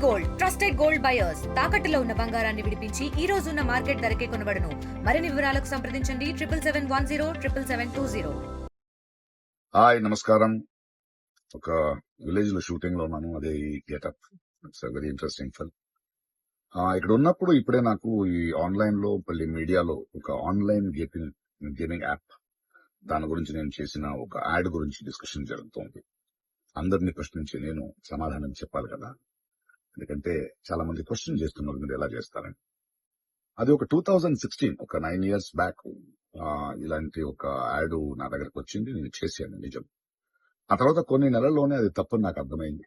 Gold trusted gold buyers తాకట్టులో ఉన్న బంగారాన్ని విడిపించి ఈ రోజు ఉన్న మార్కెట్ ధరకే కొనబడును. మరిన్ని వివరాలకు సంప్రదించండి 7710 హాయ్ నమస్కారం. ఒక విలేజ్ లో షూటింగ్ లో ఉన్నాను. అదే ఈ getup. It's very interesting film. ఇక్కడ ఉన్నప్పుడు ఇప్పుడే నాకు ఈ ఆన్లైన్ లో మళ్ళీ మీడియాలో ఒక ఆన్లైన్ గేమింగ్ యాప్ దాని గురించి నేను చేసిన ఒక యాడ్ గురించి డిస్కషన్ జరుగుతోంది. అందరినీ ప్రశ్నించి నేను సమాధానం చెప్పాలి కదా, ఎందుకంటే చాలా మంది క్వశ్చన్ చేస్తున్నారు మీరు ఎలా చేస్తారని. అది ఒక 2016 ఒక 9 years బ్యాక్ ఇలాంటి ఒక యాడ్ నా దగ్గరకు వచ్చింది. నేను చేశాను నిజం. ఆ తర్వాత కొన్ని నెలల్లోనే అది తప్పని నాకు అర్థమైంది.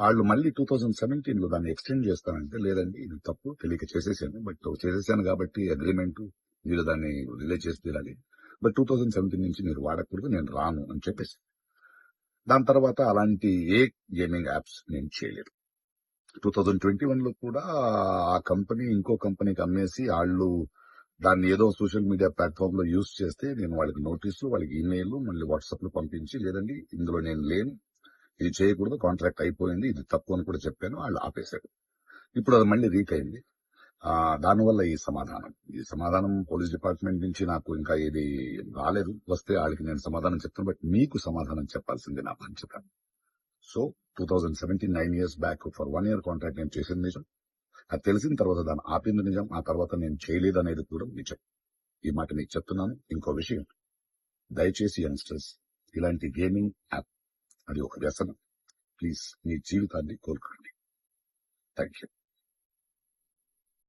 వాళ్ళు మళ్ళీ 2017 లో దాన్ని ఎక్స్టెండ్ చేస్తానంటే లేదండి ఇది తప్పు, తెలియక చేసేసాను. బట్ చేసేసాను కాబట్టి అగ్రిమెంట్ మీరు దాన్ని రిలే చేసి తీరాలి. బట్ 2017 నుంచి మీరు వాడకూడదు, నేను రాను అని చెప్పేసి దాని తర్వాత అలాంటి ఏ గేమింగ్ యాప్స్ నేను చేయలేదు. 2021 లో కూడా ఆ కంపెనీ ఇంకో కంపెనీకి అమ్మేసి వాళ్ళు దాన్ని ఏదో సోషల్ మీడియా ప్లాట్ఫామ్ లో యూజ్ చేస్తే నేను వాళ్ళకి నోటీసులు, వాళ్ళకి ఈమెయిల్, మళ్ళీ వాట్సాప్ లో పంపించి లేదండి ఇందులో నేను లేను, ఇది చేయకూడదు, కాంట్రాక్ట్ అయిపోయింది, ఇది తప్పు అని కూడా చెప్పాను. వాళ్ళు ఆపేశారు. ఇప్పుడు అది మళ్ళీ రీక్ అయింది. దానివల్ల ఈ సమాధానం పోలీస్ డిపార్ట్మెంట్ నుంచి నాకు ఇంకా ఇది రాలేదు. వస్తే వాళ్ళకి నేను సమాధానం చెప్తాను. బట్ మీకు సమాధానం చెప్పాల్సింది నా బాధ్యత. So 2017 9 years back for 1 year contract నేను చేసింది నిజం. అది తెలిసిన తర్వాత దాన్ని ఆపింది నిజం. ఆ తర్వాత నేను చేయలేదు అనేది కూడా నిజం. ఈ మాట మీకు చెప్తున్నాను. ఇంకో విషయం, దయచేసి యంగ్స్టర్స్ ఇలాంటి గేమింగ్ యాప్ అది ఒక వ్యసనం. ప్లీజ్ మీ జీవితాన్ని కోల్పోండి. Thank you.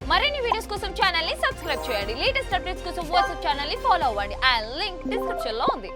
మరిన్ని వీడియోస్ కోసం ఛానల్ ని సబ్స్క్రైబ్ చేయండి. లేటెస్ట్ అప్డేట్స్ కోసం వాట్సాప్ ఛానల్ ని ఫాలో అవ్వండి. ఆ లింక్ డిస్క్రిప్షన్ లో ఉంది.